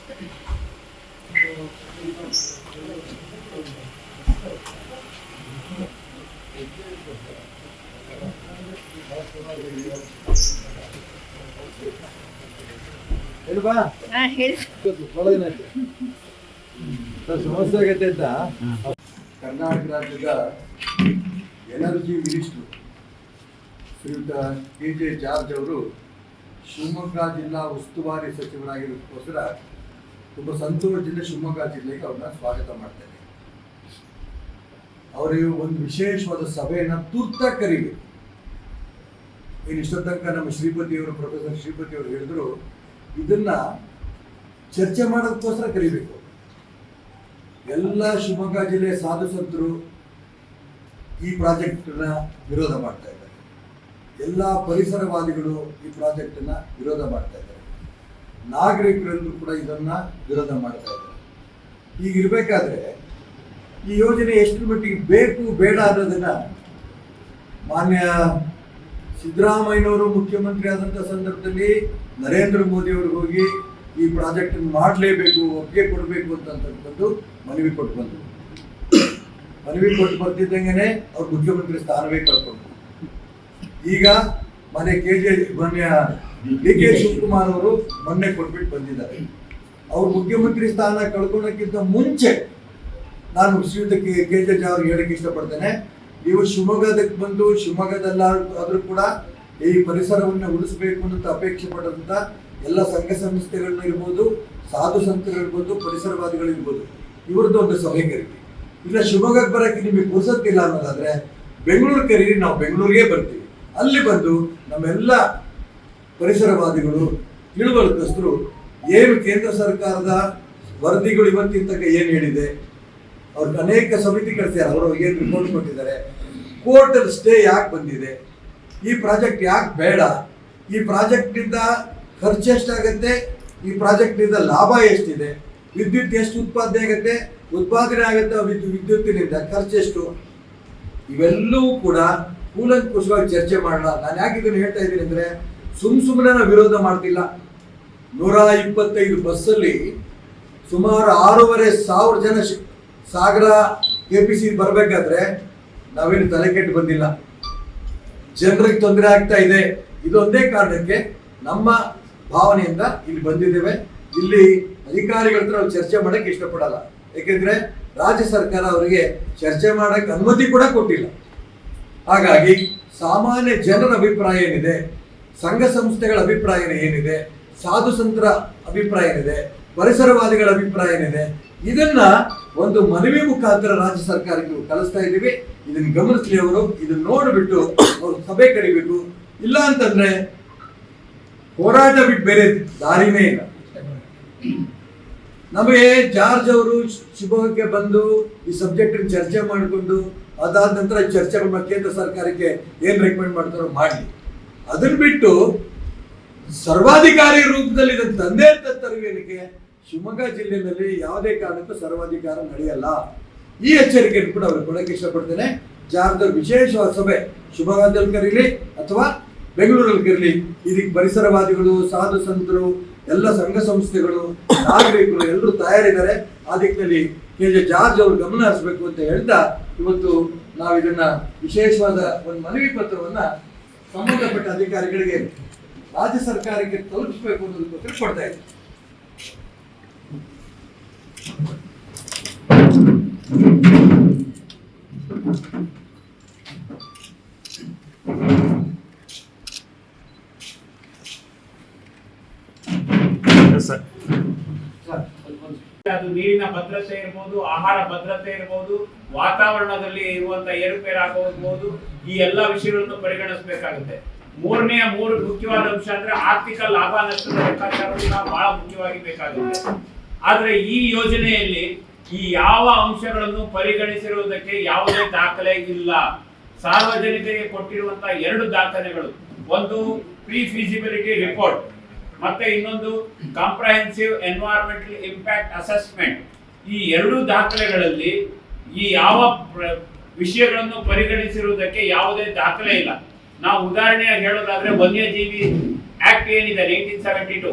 ಸಮಸ್ಯೆ ಆಗೈತೆ ಅಂತ ಕರ್ನಾಟಕ ರಾಜ್ಯದ ಎನರ್ಜಿ ಮಿನಿಸ್ಟ್ರು ಶ್ರೀಯುತ KJ ಜಾರ್ಜ್ ಅವರು ಶಿವಮೊಗ್ಗ ಜಿಲ್ಲಾ ಉಸ್ತುವಾರಿ ಸಚಿವರಾಗಿರೋದಕ್ಕೋಸ್ಕರ ತುಂಬ ಸಂತೋಷದಿಂದ ಶಿವಮೊಗ್ಗ ಜಿಲ್ಲೆಗೆ ಅವ್ರನ್ನ ಸ್ವಾಗತ ಮಾಡ್ತೇನೆ. ಅವರಿಗೆ ಒಂದು ವಿಶೇಷವಾದ ಸಭೆಯನ್ನು ತುರ್ತಾಗಿ ಕರೀಬೇಕು. ಇಷ್ಟೊತ್ತ ತನಕ ನಮ್ಮ ಶ್ರೀಪತಿಯವರು, ಪ್ರೊಫೆಸರ್ ಶ್ರೀಪತಿಯವರು ಹೇಳಿದ್ರು, ಇದನ್ನ ಚರ್ಚೆ ಮಾಡೋದಕ್ಕೋಸ್ಕರ ಕರಿಬೇಕು. ಎಲ್ಲ ಶಿವಮೊಗ್ಗ ಜಿಲ್ಲೆಯ ಸಾಧು ಸಂತರು ಈ ಪ್ರಾಜೆಕ್ಟನ್ನ ವಿರೋಧ ಮಾಡ್ತಾ ಇದ್ದಾರೆ. ಎಲ್ಲ ಪರಿಸರವಾದಿಗಳು ಈ ಪ್ರಾಜೆಕ್ಟನ್ನ ವಿರೋಧ ಮಾಡ್ತಾ ಇದ್ದಾರೆ. ನಾಗರಿಕರೆಲ್ಲರೂ ಕೂಡ ಇದನ್ನ ವಿರೋಧ ಮಾಡ್ತಾ ಇದ್ದಾರೆ. ಹೀಗಿರ್ಬೇಕಾದ್ರೆ ಈ ಯೋಜನೆ ಎಷ್ಟು ಮಟ್ಟಿಗೆ ಬೇಕು ಬೇಡ ಅನ್ನೋದನ್ನ ಮಾನ್ಯ ಸಿದ್ದರಾಮಯ್ಯನವರು ಮುಖ್ಯಮಂತ್ರಿ ಆದಂಥ ಸಂದರ್ಭದಲ್ಲಿ ನರೇಂದ್ರ ಮೋದಿ ಅವರು ಹೋಗಿ ಈ ಪ್ರಾಜೆಕ್ಟ್ ಮಾಡಲೇಬೇಕು, ಒಪ್ಪಿಗೆ ಕೊಡಬೇಕು ಅಂತಂದು ಮನವಿ ಕೊಟ್ಟು ಬಂದರು. ಮನವಿ ಕೊಟ್ಟು ಬರ್ತಿದ್ದಂಗೆ ಅವ್ರು ಮುಖ್ಯಮಂತ್ರಿ ಸ್ಥಾನವೇ ಕಳ್ಕೊಂಡ್ರು. ಈಗ ಮೊನ್ನೆ DK ಶಿವಕುಮಾರ್ ಅವರು ಮೊನ್ನೆ ಕೊಟ್ಬಿಟ್ಟು ಬಂದಿದ್ದಾರೆ. ಅವ್ರು ಮುಖ್ಯಮಂತ್ರಿ ಸ್ಥಾನ ಕಳ್ಕೊಳ್ಳೋಕ್ಕಿಂತ ಮುಂಚೆ ನಾನು ಶ್ರೀಯುತ KJ ಅವ್ರಿಗೆ ಹೇಳಕ್ಕೆ ಇಷ್ಟಪಡ್ತೇನೆ, ನೀವು ಶಿವಮೊಗ್ಗದಕ್ಕೆ ಬಂದು ಶಿವಮೊಗ್ಗದಲ್ಲಾದ್ರೂ ಕೂಡ ಈ ಪರಿಸರವನ್ನು ಉಳಿಸಬೇಕು ಅಂತ ಅಪೇಕ್ಷೆ ಪಟ್ಟಂತ ಎಲ್ಲ ಸಂಘ ಸಂಸ್ಥೆಗಳನ್ನ ಇರ್ಬೋದು, ಸಾಧು ಸಂತರು ಇರ್ಬೋದು, ಪರಿಸರವಾದಿಗಳಿರ್ಬೋದು, ಇವ್ರದ್ದು ಒಂದು ಸಭೆ ಕರೀರಿ. ಇಲ್ಲ ಶಿವಮೊಗ್ಗಕ್ಕೆ ಬರೋಕ್ಕೆ ನಿಮಗೆ ಪುರ್ಸತ್ತಿಲ್ಲ ಅನ್ನೋದಾದ್ರೆ ಬೆಂಗಳೂರು ಕರೀರಿ, ನಾವು ಬೆಂಗಳೂರಿಗೆ ಬರ್ತೀವಿ. ಅಲ್ಲಿ ಬಂದು ನಮ್ಮೆಲ್ಲ ಪರಿಸರವಾದಿಗಳು, ತಿಳುವಳಿಕಸ್ತರು ಏನು ಕೇಂದ್ರ ಸರ್ಕಾರದ ವರದಿಗಳು ಇವತ್ತಿನ ತನಕ ಏನು ಹೇಳಿದೆ, ಅವ್ರಿಗೆ ಅನೇಕ ಸಮಿತಿ ಕಳಿಸ್ಯಾರ, ಅವರು ಏನು ರಿಪೋರ್ಟ್ ಕೊಟ್ಟಿದ್ದಾರೆ, ಕೋರ್ಟಲ್ಲಿ ಸ್ಟೇ ಯಾಕೆ ಬಂದಿದೆ, ಈ ಪ್ರಾಜೆಕ್ಟ್ ಯಾಕೆ ಬೇಡ, ಈ ಪ್ರಾಜೆಕ್ಟ್ನಿಂದ ಖರ್ಚು ಎಷ್ಟಾಗತ್ತೆ, ಈ ಪ್ರಾಜೆಕ್ಟ್ನಿಂದ ಲಾಭ ಎಷ್ಟಿದೆ, ವಿದ್ಯುತ್ ಎಷ್ಟು ಉತ್ಪಾದನೆ ಆಗುತ್ತೆ ವಿದ್ಯುತ್ತಿನಿಂದ ಖರ್ಚು ಎಷ್ಟು, ಇವೆಲ್ಲವೂ ಕೂಡ ಕೂಲಂಕುಷವಾಗಿ ಚರ್ಚೆ ಮಾಡೋಣ. ನಾನು ಯಾಕೆ ಇದನ್ನು ಹೇಳ್ತಾ ಇದ್ದೀನಿ ಅಂದರೆ, ಸುಮ್ಮನೆ ನಾವು ವಿರೋಧ ಮಾಡ್ತಿಲ್ಲ. 125 ಬಸ್ಸಲ್ಲಿ ಸುಮಾರು 6,500 ಜನ ಸಾಗರ KPC ಬರಬೇಕಾದ್ರೆ ನಾವೇನು ತಲೆ ಕೆಟ್ಟು ಬಂದಿಲ್ಲ. ಜನರಿಗೆ ತೊಂದರೆ ಆಗ್ತಾ ಇದೆ, ಇದೊಂದೇ ಕಾರಣಕ್ಕೆ ನಮ್ಮ ಭಾವನೆಯಿಂದ ಇಲ್ಲಿ ಬಂದಿದ್ದೇವೆ. ಇಲ್ಲಿ ಅಧಿಕಾರಿಗಳ ಹತ್ರ ನಾವು ಚರ್ಚೆ ಮಾಡಕ್ಕೆ ಇಷ್ಟಪಡಲ್ಲ. ಯಾಕೆಂದ್ರೆ ರಾಜ್ಯ ಸರ್ಕಾರ ಅವರಿಗೆ ಚರ್ಚೆ ಮಾಡಕ್ಕೆ ಅನುಮತಿ ಕೂಡ ಕೊಟ್ಟಿಲ್ಲ. ಹಾಗಾಗಿ ಸಾಮಾನ್ಯ ಜನರ ಅಭಿಪ್ರಾಯ ಏನಿದೆ, ಸಂಘ ಸಂಸ್ಥೆಗಳ ಅಭಿಪ್ರಾಯ ಏನಿದೆ, ಸಾಧು ಸಂತರ ಅಭಿಪ್ರಾಯ ಏನಿದೆ, ಪರಿಸರವಾದಿಗಳ ಅಭಿಪ್ರಾಯ ಏನಿದೆ, ಇದನ್ನ ಒಂದು ಮನವಿ ಮುಖಾಂತರ ರಾಜ್ಯ ಸರ್ಕಾರಕ್ಕೆ ಕಳಿಸ್ತಾ ಇದ್ದೀವಿ. ಇದನ್ನ ಗಮನಿಸಲಿ ಅವರು, ಇದನ್ನ ನೋಡಿಬಿಟ್ಟು ಅವರು ಸಭೆ ಕರಿಬೇಕು. ಇಲ್ಲ ಅಂತಂದ್ರೆ ಹೋರಾಟ ಬಿಟ್ಟು ಬೇರೆ ದಾರಿನೇ ಇಲ್ಲ. ನಮಗೆ ಜಾರ್ಜ್ ಅವರು ಶಿವಮೊಗ್ಗಕ್ಕೆ ಬಂದು ಈ ಸಬ್ಜೆಕ್ಟ್ ಚರ್ಚೆ ಮಾಡಿಕೊಂಡು ಅದಾದ ನಂತರ ಚರ್ಚೆ ಕೇಂದ್ರ ಸರ್ಕಾರಕ್ಕೆ ಏನ್ ರೆಕಮೆಂಡ್ ಮಾಡ್ತಾರೋ ಮಾಡಲಿ. ಅದನ್ನ ಬಿಟ್ಟು ಸರ್ವಾಧಿಕಾರಿ ರೂಪದಲ್ಲಿ ಇದನ್ನು ತಂದೆ ತರುವೇನಿಗೆ ಶಿವಮೊಗ್ಗ ಜಿಲ್ಲೆಯಲ್ಲಿ ಯಾವುದೇ ಕಾರಣಕ್ಕೂ ಸರ್ವಾಧಿಕಾರ ನಡೆಯಲ್ಲ. ಈ ಎಚ್ಚರಿಕೆಯನ್ನು ಕೂಡ ಅವರು ಕೊಡಕ್ಕೆ ಇಷ್ಟಪಡ್ತೇನೆ. ಜಾರ್ಜ್ ವಿಶೇಷವಾದ ಸಭೆ ಶಿವಮೊಗ್ಗದಲ್ಲಿ ಕರೀಲಿ ಅಥವಾ ಬೆಂಗಳೂರಲ್ಲಿ ಕರೀಲಿ, ಇದಕ್ಕೆ ಪರಿಸರವಾದಿಗಳು, ಸಾಧು ಸಂತರು, ಎಲ್ಲ ಸಂಘ ಸಂಸ್ಥೆಗಳು, ನಾಗರಿಕರು ಎಲ್ಲರೂ ತಯಾರಿದ್ದಾರೆ. ಆ ದಿಕ್ಕಿನಲ್ಲಿ KJ ಜಾರ್ಜ್ ಅವರು ಗಮನ ಹರಿಸಬೇಕು ಅಂತ ಹೇಳ್ತಾ ಇವತ್ತು ನಾವು ಇದನ್ನ ವಿಶೇಷವಾದ ಒಂದು ಮನವಿ ಪತ್ರವನ್ನ ಸಂಬಂಧಪಟ್ಟ ಅಧಿಕಾರಿಗಳಿಗೆ ರಾಜ್ಯ ಸರ್ಕಾರಕ್ಕೆ ತಲುಪಿಸಬೇಕು ಅನ್ನೋದಕ್ಕೋಸ್ಕರ ಕೊಡ್ತಾ ಇದ್ದೀವಿ. ಅದು ನೀರಿನ ಭದ್ರತೆ ಇರ್ಬೋದು, ಆಹಾರ ಭದ್ರತೆ ಇರ್ಬೋದು, ವಾತಾವರಣದಲ್ಲಿ ಇರುವಂತಹ ಏರುಪೇರು ಆಗಬಹುದು, ಈ ಎಲ್ಲಾ ವಿಷಯಗಳನ್ನು ಪರಿಗಣಿಸಬೇಕಾಗುತ್ತೆ. ಮೂರು ಮುಖ್ಯವಾದ ಅಂಶ ಅಂದ್ರೆ ಆರ್ಥಿಕ ಲಾಭ ನಷ್ಟದ ಲೆಕ್ಕಾಚಾರ ಬಹಳ ಮುಖ್ಯವಾಗಿ ಬೇಕಾಗುತ್ತೆ. ಆದ್ರೆ ಈ ಯೋಜನೆಯಲ್ಲಿ ಈ ಯಾವ ಅಂಶಗಳನ್ನು ಪರಿಗಣಿಸಿರುವುದಕ್ಕೆ ಯಾವುದೇ ದಾಖಲೆ ಇಲ್ಲ. ಸಾರ್ವಜನಿಕರಿಗೆ ಕೊಟ್ಟಿರುವಂತಹ 2 ದಾಖಲೆಗಳು, ಒಂದು ಪ್ರೀ ಫೀಸಿಬಿಲಿಟಿ ರಿಪೋರ್ಟ್ ಮತ್ತೆ ಇನ್ನೊಂದು ಕಾಂಪ್ರಹೆನ್ಸಿವ್ ಎನ್ವೈರನ್ಮೆಂಟಲ್ ಇಂಪ್ಯಾಕ್ಟ್ ಅಸೆಸ್ಮೆಂಟ್. ಈ 2 ದಾಖಲೆಗಳಲ್ಲಿ ಈ ಯಾವ ವಿಷಯಗಳನ್ನು ಪರಿಗಣಿಸಿರುವುದಕ್ಕೆ ಯಾವುದೇ ದಾಖಲೆ ಇಲ್ಲ. ನಾವು ಉದಾಹರಣೆಯಾಗಿ ಹೇಳೋದಾದ್ರೆ ವನ್ಯಜೀವಿ ಆಕ್ಟ್ ಏನಿದೆ 1972,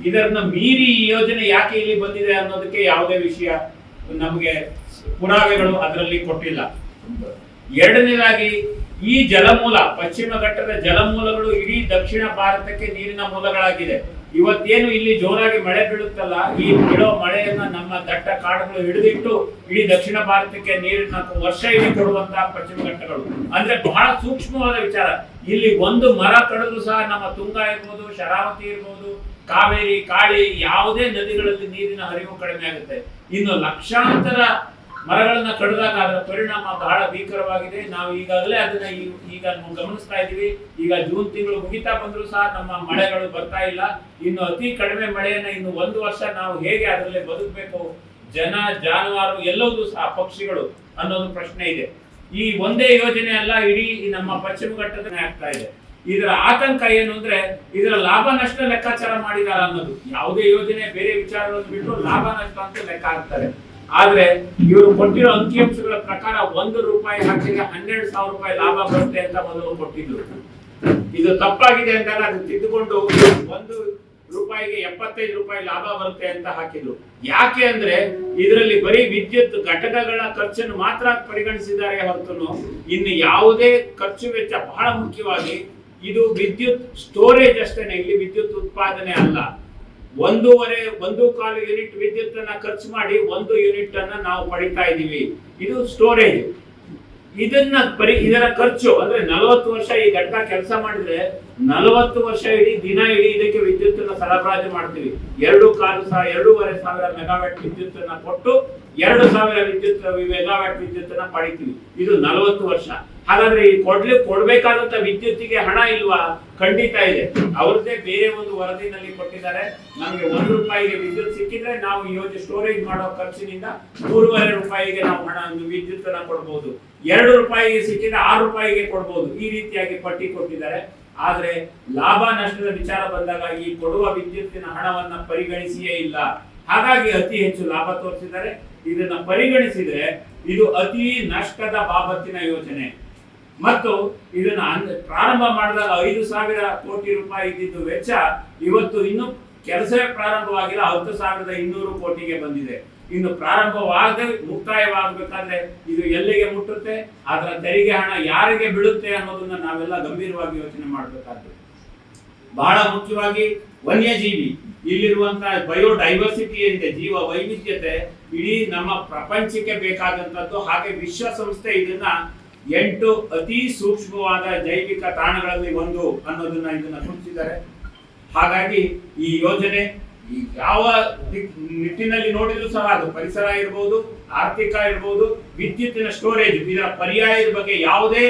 ಇದನ್ನ ಮೀರಿ ಈ ಯೋಜನೆ ಯಾಕೆ ಇಲ್ಲಿ ಬಂದಿದೆ ಅನ್ನೋದಕ್ಕೆ ಯಾವುದೇ ವಿಷಯ ನಮಗೆ ಪುರಾವೆಗಳು ಅದರಲ್ಲಿ ಕೊಟ್ಟಿಲ್ಲ. ಎರಡನೇದಾಗಿ ಈ ಜಲಮೂಲ, ಪಶ್ಚಿಮ ಘಟ್ಟದ ಜಲಮೂಲಗಳು ಇಡೀ ದಕ್ಷಿಣ ಭಾರತಕ್ಕೆ ನೀರಿನ ಮೂಲಗಳಾಗಿದೆ. ಇವತ್ತೇನು ಇಲ್ಲಿ ಜೋರಾಗಿ ಮಳೆ ಬೀಳುತ್ತಲ್ಲ, ಈ ಬೀಳೋ ಮಳೆಯನ್ನ ನಮ್ಮ ದಟ್ಟ ಕಾಡುಗಳು ಹಿಡಿದಿಟ್ಟು ಇಡೀ ದಕ್ಷಿಣ ಭಾರತಕ್ಕೆ ನೀರಿನ ವರ್ಷ ಇಡೀ ಕೊಡುವಂತಹ ಪಶ್ಚಿಮ ಘಟ್ಟಗಳು ಅಂದ್ರೆ ಬಹಳ ಸೂಕ್ಷ್ಮವಾದ ವಿಚಾರ. ಇಲ್ಲಿ ಒಂದು ಮರ ಕಡಿದ್ರು ಸಹ ನಮ್ಮ ತುಂಗಾ ಇರ್ಬೋದು, ಶರಾವತಿ ಇರ್ಬೋದು, ಕಾವೇರಿ, ಕಾಳಿ, ಯಾವುದೇ ನದಿಗಳಲ್ಲಿ ನೀರಿನ ಹರಿವು ಕಡಿಮೆ ಆಗುತ್ತೆ. ಇನ್ನು ಲಕ್ಷಾಂತರ ಮರಗಳನ್ನ ಕಡಿದಾಗ ಅದರ ಪರಿಣಾಮ ಬಹಳ ಭೀಕರವಾಗಿದೆ. ನಾವು ಈಗಾಗಲೇ ಅದನ್ನ ಈಗ ಗಮನಿಸ್ತಾ ಇದ್ದೀವಿ. ಈಗ ಜೂನ್ ತಿಂಗಳು ಮುಗಿತಾ ಬಂದ್ರು ಸಹ ನಮ್ಮ ಮಳೆಗಳು ಬರ್ತಾ ಇಲ್ಲ. ಇನ್ನು ಅತಿ ಕಡಿಮೆ ಮಳೆಯನ್ನ ಇನ್ನು ಒಂದು ವರ್ಷ ನಾವು ಹೇಗೆ ಅದರಲ್ಲಿ ಬದುಕಬೇಕು, ಜನ, ಜಾನುವಾರು ಎಲ್ಲವೂ ಸಹ, ಪಕ್ಷಿಗಳು ಅನ್ನೋದು ಪ್ರಶ್ನೆ ಇದೆ. ಈ ಒಂದೇ ಯೋಜನೆ ಅಲ್ಲ, ಇಡೀ ನಮ್ಮ ಪಶ್ಚಿಮ ಘಟ್ಟದ ಆಗ್ತಾ ಇದೆ. ಇದರ ಆತಂಕ ಏನು ಅಂದ್ರೆ ಇದರ ಲಾಭ ನಷ್ಟ ಲೆಕ್ಕಾಚಾರ ಮಾಡಿದಾರ ಅನ್ನೋದು. ಯಾವುದೇ ಯೋಜನೆ ಬೇರೆ ವಿಚಾರಗಳನ್ನು ಬಿಟ್ಟು ಲಾಭ ನಷ್ಟ ಅಂತ ಲೆಕ್ಕ ಹಾಕ್ತಾರೆ. ಆದ್ರೆ ಇವರು ಕೊಟ್ಟಿರೋ ಅಂಕಿಅಂಶಗಳ ಪ್ರಕಾರ 1 ರೂಪಾಯಿ ಹಾಕಿದ್ರೆ 12,000 ರೂಪಾಯಿ ಲಾಭ ಬರುತ್ತೆ ಅಂತ ಮೊದಲು ಕೊಟ್ಟಿದ್ರು. ಇದು ತಪ್ಪಾಗಿದೆ ಅಂದಾಗ ಅದು ತಿದ್ದುಕೊಂಡು 1 ರೂಪಾಯಿಗೆ 75 ರೂಪಾಯಿ ಲಾಭ ಬರುತ್ತೆ ಅಂತ ಹಾಕಿದ್ರು. ಯಾಕೆ ಅಂದ್ರೆ ಇದರಲ್ಲಿ ಬರೀ ವಿದ್ಯುತ್ ಘಟಕಗಳ ಖರ್ಚನ್ನು ಮಾತ್ರ ಪರಿಗಣಿಸಿದ್ದಾರೆ ಹೊರತು ಇನ್ನು ಯಾವುದೇ ಖರ್ಚು ವೆಚ್ಚ, ಬಹಳ ಮುಖ್ಯವಾಗಿ ಇದು ವಿದ್ಯುತ್ ಸ್ಟೋರೇಜ್ ಅಷ್ಟೇನೆ, ಇಲ್ಲಿ ವಿದ್ಯುತ್ ಉತ್ಪಾದನೆ ಅಲ್ಲ. 1.25 ಯೂನಿಟ್ ವಿದ್ಯುತ್ ಅನ್ನ ಖರ್ಚು ಮಾಡಿ 1 ಯೂನಿಟ್ ಅನ್ನ ನಾವು ಪಡಿತಾ ಇದೀವಿ. ಇದು ಸ್ಟೋರೇಜ್. ಇದರ ಖರ್ಚು ಅಂದ್ರೆ 40 ವರ್ಷ ಈ ಘಟಕ ಕೆಲಸ ಮಾಡಿದ್ರೆ 40 ವರ್ಷ ಇಡೀ ದಿನ ಇಡೀ ಇದಕ್ಕೆ ವಿದ್ಯುತ್ ಅನ್ನ ಸರಬರಾಜು ಮಾಡ್ತೀವಿ. 2,500 ಮೆಗಾವ್ಯಾಟ್ ವಿದ್ಯುತ್ ಅನ್ನ ಕೊಟ್ಟು 2,000 ಮೆಗಾವ್ಯಾಟ್ ವಿದ್ಯುತ್ ಅನ್ನ ಪಡಿತೀವಿ. ಇದು 40 ವರ್ಷ. ಹಾಗಾದ್ರೆ ಈ ಕೊಡ್ಬೇಕಾದಂತ ವಿದ್ಯುತ್ತಿಗೆ ಹಣ ಇಲ್ವಾ? ಖಂಡಿತ ಇದೆ. ಅವ್ರದ್ದೇ ಬೇರೆ ಒಂದು ವರದಿನಲ್ಲಿ ಕೊಟ್ಟಿದ್ದಾರೆ. ನಮ್ಗೆ 1 ರೂಪಾಯಿಗೆ ವಿದ್ಯುತ್ ಸಿಕ್ಕಿದ್ರೆ ನಾವು ಈ ಯೋಜನೆ ಸ್ಟೋರೇಜ್ ಮಾಡೋ ಖರ್ಚಿನಿಂದ 3.5 ರೂಪಾಯಿಗೆ ನಾವು ಹಣ ವಿದ್ಯುತ್ ಅನ್ನ ಕೊಡಬಹುದು. 2 ರೂಪಾಯಿಗೆ ಸಿಕ್ಕಿದ್ರೆ 6 ರೂಪಾಯಿಗೆ ಕೊಡಬಹುದು. ಈ ರೀತಿಯಾಗಿ ಪಟ್ಟಿ ಕೊಟ್ಟಿದ್ದಾರೆ. ಆದ್ರೆ ಲಾಭ ನಷ್ಟದ ವಿಚಾರ ಬಂದಾಗ ಈ ಕೊಡುವ ವಿದ್ಯುತ್ತಿನ ಹಣವನ್ನ ಪರಿಗಣಿಸಿಯೇ ಇಲ್ಲ. ಹಾಗಾಗಿ ಅತಿ ಹೆಚ್ಚು ಲಾಭ ತೋರಿಸಿದ್ದಾರೆ. ಇದನ್ನ ಪರಿಗಣಿಸಿದ್ರೆ ಇದು ಅತಿ ನಷ್ಟದ ಬಾಬತ್ತಿನ ಯೋಜನೆ. ಮತ್ತು ಇದನ್ನ ಪ್ರಾರಂಭ ಮಾಡಿದಾಗ 5,000 ಕೋಟಿ ರೂಪಾಯಿ ಇದ್ದಿದ್ದು ವೆಚ್ಚ ಇವತ್ತು ಇನ್ನು ಕೆಲಸವೇ ಪ್ರಾರಂಭವಾಗಿಲ್ಲ, 10,200 ಕೋಟಿಗೆ ಬಂದಿದೆ. ಇನ್ನು ಪ್ರಾರಂಭವಾಗದೆ ಮುಕ್ತಾಯವಾಗಬೇಕಾದ್ರೆ ಇದು ಎಲ್ಲಿಗೆ ಮುಟ್ಟುತ್ತೆ, ಅದರ ತೆರಿಗೆ ಹಣ ಯಾರಿಗೆ ಬೀಳುತ್ತೆ ಅನ್ನೋದನ್ನ ನಾವೆಲ್ಲ ಗಂಭೀರವಾಗಿ ಯೋಚನೆ ಮಾಡಬೇಕಾಗ್ತದೆ. ಬಹಳ ಮುಖ್ಯವಾಗಿ ವನ್ಯಜೀವಿ, ಇಲ್ಲಿರುವಂತಹ ಬಯೋಡೈವರ್ಸಿಟಿ ಏನಿದೆ, ಜೀವ ವೈವಿಧ್ಯತೆ ಇಡೀ ನಮ್ಮ ಪ್ರಪಂಚಕ್ಕೆ ಬೇಕಾದಂತದ್ದು. ಹಾಗೆ ವಿಶ್ವಸಂಸ್ಥೆ ಇದನ್ನ 8 ಅತಿ ಸೂಕ್ಷ್ಮವಾದ ಜೈವಿಕ ತಾಣಗಳಲ್ಲಿ ಒಂದು ಅನ್ನೋದನ್ನ ಇದನ್ನ ಗುರುತಿಸಿದ್ದಾರೆ. ಹಾಗಾಗಿ ಈ ಯೋಜನೆ ಯಾವ ನಿಟ್ಟಿನಲ್ಲಿ ನೋಡಿದ್ರು ಸಹ ಅದು ಪರಿಸರ ಇರಬಹುದು, ಆರ್ಥಿಕ ಇರಬಹುದು, ವಿದ್ಯುತ್ತಿನ ಸ್ಟೋರೇಜ್, ಇದರ ಪರ್ಯಾಯದ ಬಗ್ಗೆ ಯಾವುದೇ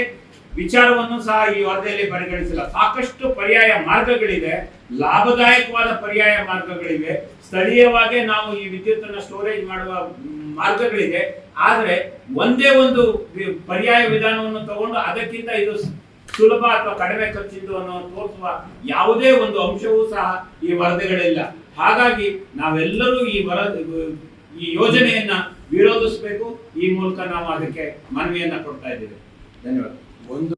ವಿಚಾರವನ್ನು ಸಹ ಈ ವರದಿಯಲ್ಲಿ ಪರಿಗಣಿಸಿಲ್ಲ. ಸಾಕಷ್ಟು ಪರ್ಯಾಯ ಮಾರ್ಗಗಳಿವೆ, ಲಾಭದಾಯಕವಾದ ಪರ್ಯಾಯ ಮಾರ್ಗಗಳಿವೆ, ಸ್ಥಳೀಯವಾಗಿ ನಾವು ಈ ವಿದ್ಯುತ್ ಅನ್ನು ಸ್ಟೋರೇಜ್ ಮಾಡುವ ಮಾರ್ಗಗಳಿದೆ. ಆದ್ರೆ ಒಂದೇ ಒಂದು ಪರ್ಯಾಯ ವಿಧಾನವನ್ನು ತಗೊಂಡು ಅದಕ್ಕಿಂತ ಇದು ಸುಲಭ ಅಥವಾ ಕಡಿಮೆ ಖರ್ಚಿದ್ದು ಅನ್ನೋ ತೋರಿಸುವ ಯಾವುದೇ ಒಂದು ಅಂಶವೂ ಸಹ ಈ ವರದಿಗಳಿಲ್ಲ. ಹಾಗಾಗಿ ನಾವೆಲ್ಲರೂ ಈ ಯೋಜನೆಯನ್ನ ವಿರೋಧಿಸಬೇಕು. ಈ ಮೂಲಕ ನಾವು ಅದಕ್ಕೆ ಮನವಿಯನ್ನ ಕೊಡ್ತಾ ಇದ್ದೇವೆ. ಧನ್ಯವಾದ.